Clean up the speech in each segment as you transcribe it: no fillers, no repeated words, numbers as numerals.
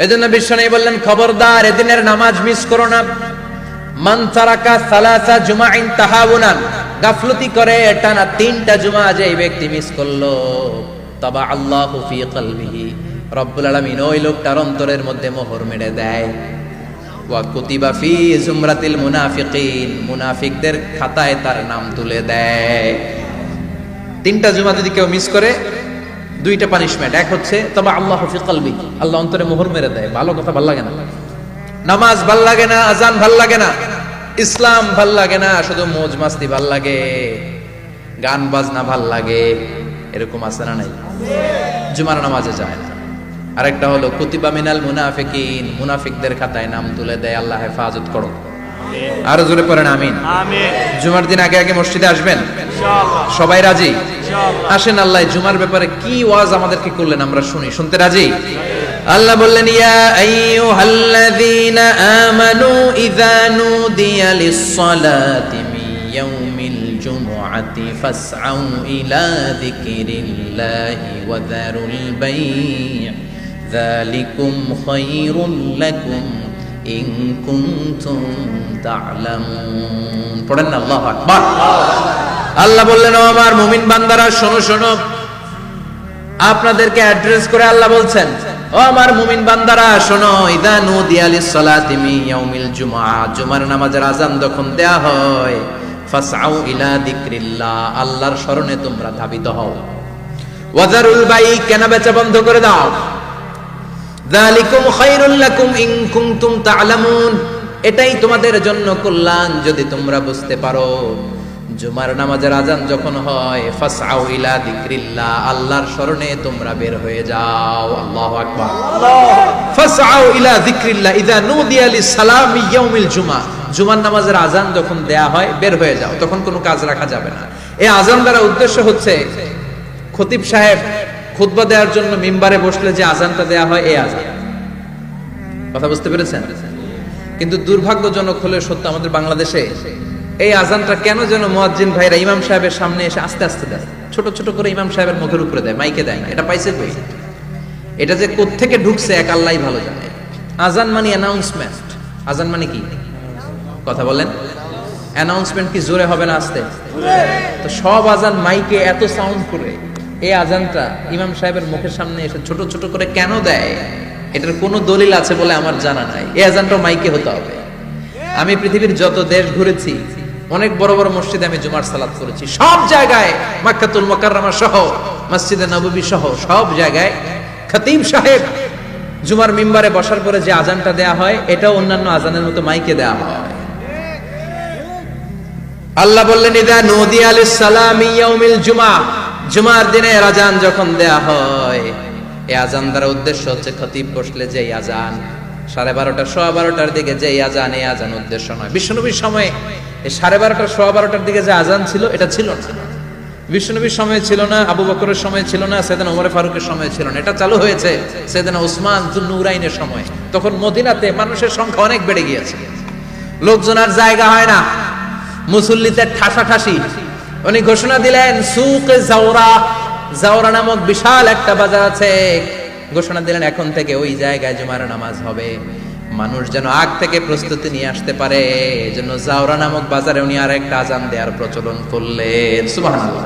এজন্য বিশ্বনবী বললেন, খবরদার এদিনের নামাজ মিস করো না। মান তারাকা সালাসা জুমাইন তাহাউনান, গাফলতি করে টানা 3টা জুমা যে ব্যক্তি মিস করলো, তাবা আল্লাহু ফি কলবিহি, রব্বুল আলামিন ওই লোকটার অন্তরের মধ্যে মোহর মেরে দেয়। ওয়া কুতিবা ফি জুমরাতিল মুনাফিকিন, মুনাফিকদের খাতায় তার নাম তুলে দেয়। 3টা জুমা যদি কেউ মিস করে, 2টা পানিশমেন্ট। এক হচ্ছে তাবা আল্লাহু ফি কলবি, আল্লাহ অন্তরে মোহর মেরে দেয়। ভালো কথা ভাল লাগে না, নামাজ ভাল লাগে না, আজান ভাল লাগে না, ইসলাম ভাল লাগে না, শুধু মौज মাস্তি ভাল লাগে, গান বাজনা ভাল লাগে, এরকম আছে না নাই? জুমার নামাজে যায় না। আরেকটা হলো কুতিবা মিনাল মুনাফিকিন, মুনাফিকদের খাতায় নাম তুলে দেয়। আল্লাহ হেফাজত করো। আরো জোরে পড়েন আমিন। আমিন। জুমার দিন আগে আগে মসজিদে আসবেন ইনশাআল্লাহ। সবাই রাজি? ইনশাআল্লাহ। আসেন, আল্লাহ জুমার ব্যাপারে কি ওয়াজ আমাদেরকে করলেন আমরা শুনি। শুনতে রাজি? আল্লাহ বললেন, ইয়া আইয়ুহাল্লাযীনা আমানু ইযা নুদিয়া লিস-সালাতি মিন ইয়াউমিল জুমআতি ফাসআউ ইলা যিকরিল্লাহি ওয়া যারুল বাই', যালিকুম খায়রুল লাকুম ইন কুনতুম তা'লামুন। পড়েন না আল্লাহু আকবার। আল্লাহ বললেন, ও আমার মুমিন বান্দারা শোনো শোনো। আপনাদেরকে অ্যাড্রেস করে আল্লাহ বলছেন, ও আমার মুমিন বান্দারা শোনো, ইযা নুদিয়া লিস-সালাতি মিন ইয়াউমিল জুমআ, জুমার নামাজের আযান যখন দেয়া হয়, ফাসআউ ইলা যিকরিল্লাহ, আল্লাহর স্মরণে তোমরা ধাবিত হও। ওয়া যারুল বাই', কেনা বেচা বন্ধ করে দাও। যালিকুম খায়রুল লাকুম ইন কুনতুম তা'লামুন, এটাই তোমাদের জন্য কল্যাণ যদি তোমরা বুঝতে পারো। জুমার নামাজের আযান যখন হয়, ফাসআউ ইলা যিকরিল্লাহ, আল্লাহর স্মরণে তোমরা বের হয়ে যাও। আল্লাহু আকবার। ফাসআউ ইলা যিকরিল্লাহ ইযা নুদিয়া লিস-সালামি ইয়াউমিল জুমআ, জুমার নামাজের আযান যখন দেয়া হয় বের হয়ে যাও, তখন কোনো কাজ রাখা যাবে না। এই আযান দ্বারা উদ্দেশ্য হচ্ছে খতিব সাহেব খুতবা দেওয়ার জন্য মিম্বারে বসলে যে আযানটা দেয়া হয়, এই আযান। কথা বুঝতে পেরেছেন? কিন্তু দুর্ভাগ্যজনক হলে সত্য, আমাদের বাংলাদেশে এই আযানটা কেন যেন মুয়াজ্জিন ভাইরা ইমাম সাহেবের সামনে এসে আস্তে আস্তে দেয়, ছোট ছোট করে ইমাম সাহেবের মুখের উপরে দেয়, মাইকে দেয় না। এটা পাইছে কই? এটা যে কোত্থেকে ঢুকছে এক আল্লাহই ভালো জানে। আযান মানে অ্যানাউন্সমেন্ট। আযান মানে কি? কথা বলেন। অ্যানাউন্সমেন্ট কি জোরে হবে না আস্তে? তো সব আযান মাইকে এত সাউন্ড করে, এই আযানটা ইমাম সাহেবের মুখের সামনে এসে ছোট ছোট করে কেন দেয়? এটার কোনো দলিল আছে বলে আমার জানা নাই। এই আযানটা মাইকে হতে হবে। আমি পৃথিবীর যত দেশ ঘুরেছি, অনেক বড় বড় মসজিদে আমি জুমার সালাত করেছি, সব জায়গায় মক্কাতুল মুকাররমা সহ মসজিদে নববী সহ সব জায়গায় খতিব সাহেব জুমার মিম্বারে বসার পরে যে আযানটা দেয়া হয়, এটাও অন্যান্য আযানের মতো মাইকে দেয়া হয়। আল্লাহ বললেন, ইযা নুদিয়া লিস-সালামি ইয়াউমিল জুমআ, জুমার দিনের আযান যখন দেয়া হয়, এই আযান দ্বারা উদ্দেশ্য হচ্ছে খতিব বসলে যে আযান 12:30 12:15 দিকে যে আযান, এই আযান উদ্দেশ্য নয়। বিশ্বনবীর সময়ে এই 12:30 12:15 দিকে যে আযান ছিল, এটা ছিল না। বিশ্বনবীর সময় ছিল না, আবু বকরের সময় ছিল না, সাইয়েদনা ওমর ফারুকের সময় ছিল না। এটা চালু হয়েছে সাইয়েদনা উসমান যুন্নুরাইনের সময়। তখন মদিনাতে মানুষের সংখ্যা অনেক বেড়ে গিয়েছে, লোকজন আর জায়গা হয় না, মুসল্লিতে ঠাসাঠাসি। উনি ঘোষণা দিলেন, সুকে জাওরা, জাওরা নামক বিশাল একটা বাজার আছে, ঘোষণা দিলেন এখন থেকে ওই জায়গায় জুমার নামাজ হবে। মানুষ যেন আগ থেকে প্রস্তুতি নিয়ে আসতে পারে, এজন্য জাওরা নামক বাজারে উনি আর একটা আযান দেওয়ার প্রচলন করলেন। সুবহানাল্লাহ।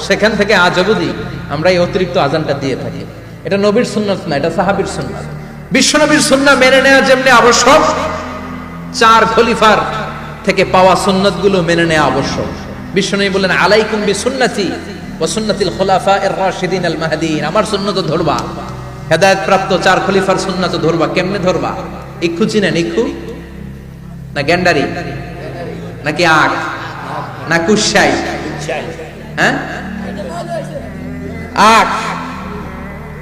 সেখান থেকে আজ অবধি আমরা এই অতিরিক্ত আযানটা দিয়ে থাকি। এটা নবীর সুন্নাত না, এটা সাহাবীর সুন্নাত। বিশ্বনবীর সুন্নাহ মেনে নেওয়া যেমনি আবশ্যক, 4 খলিফার থেকে পাওয়া সুন্নাতগুলো মেনে নেওয়া আবশ্যক। বিশ্বনবী বললেন, আলাইকুম বিসুন্নতি ওয়া সুন্নাতিল খুলাফায়ে রাশিদিন আল মাহদিন, আমার সুন্নাত ধরবা। হেদায়েত প্রাপ্ত 4 খলিফার সুন্নাত ধরবা। কেমনে ধরবা? ইক্ষু চিনেন? ইক্ষু না গ্যান্ডারি নাকি আখ না কুশাই? হ্যাঁ, আখ।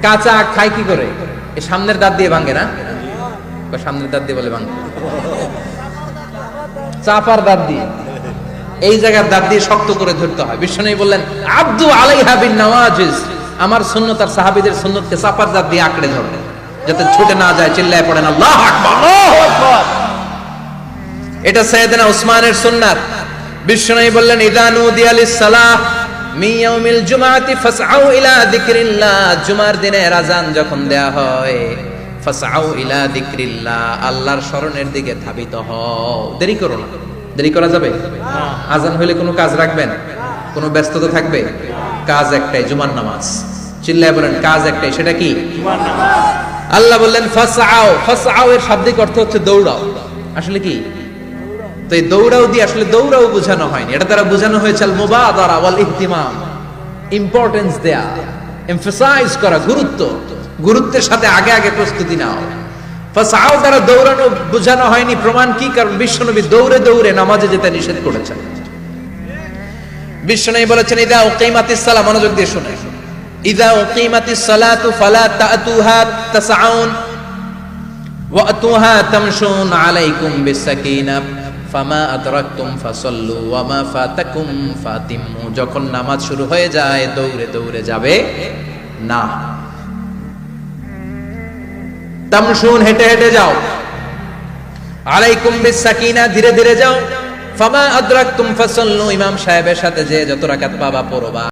কাঁচা আখ খায় কি করে? এই সামনের দাঁত দিয়ে ভাঙে না? সামনের দাঁত দিয়ে বলে ভাঙে, চাপার দাঁত দিয়ে, এই জায়গার দাঁত দিয়ে শক্ত করে ধরতে হয়। বিশ্বনবী বললেন, আব্দু আলাইহা বিন নওয়াজিজ, আমার সুন্নাত আর সাহাবীদের সুন্নাতকে চাপার দাঁত দিয়ে আঁকড়ে ধরবে, যাতে ছুটে না যায়। চিল্লায় পড়েন আল্লাহু আকবার। আল্লাহু আকবার। এটা সাইয়েদনা উসমানের সুন্নাত। বিশ্বনবী বললেন, ইযা নুদিয়া লিস-সালাহ মিন ইয়াউমিল জুমআতি ফাসআউ ইলা যিকরিল্লাহ, জুমার দিনের আযান যখন দেয়া হয়, ফাসআউ ইলা যিকরিল্লাহ, আল্লাহর স্মরণের দিকে ধাবিত হও। দেরি করো না। দেরি করা যাবে? আজান হইলে কোনো কাজ রাখবেন? কোনো ব্যস্ততা থাকবে? কাজ একটাই, জুমার নামাজ। চিল্লায় বলেন কাজ একটাই, সেটা কি? জুমার নামাজ। আল্লাহ বললেন ফাসআউ, ফাসআউ এর শাব্দিক অর্থ হচ্ছে দৌড়াও। আসলে কি? তো এই দৌড়াও দিয়ে আসলে দৌড়াও বোঝানো হয়নি, এটা দ্বারা বোঝানো হয়েছে আল মুবাদারা ওয়াল ইহতিমাম, ইম্পর্টেন্স দেয়া, এমফাসাইজ করা, গুরুত্বের সাথে আগে আগে প্রস্তুতি নাও। ফাসআউ দ্বারা দৌড়ানো বোঝানো হয়নি। প্রমাণ কি? কারণ বিশ্বনবী দৌড়ে দৌড়ে নামাজে যেতে নিষেধ করেছেন। বিশ্বনবী বলেছেন ইদা উকিমাতিস সালাহ, মনোযোগ দিয়ে শুনে, ইদা উকিমাতিস সালাতু ফালা তাতুহা তাসআউন ওয়া আতুহা তামশুন আলাইকুম বিসাকিনাহ ফামা আদরাকতুম ফাসাল্লু ওয়া মা ফাতাকুম ফাতিমু। যখন নামাজ শুরু হয়ে যায় দৌড়ে দৌড়ে যাবে না। তামশুন, হেঁটে হেঁটে যাও। আলাইকুম বিসাকিনা, ধীরে ধীরে যাও। ফামা আদরাকতুম ফাসাল্লু, ইমাম সাহেবের সাথে যে যত রাকাত পাবা পড়বা।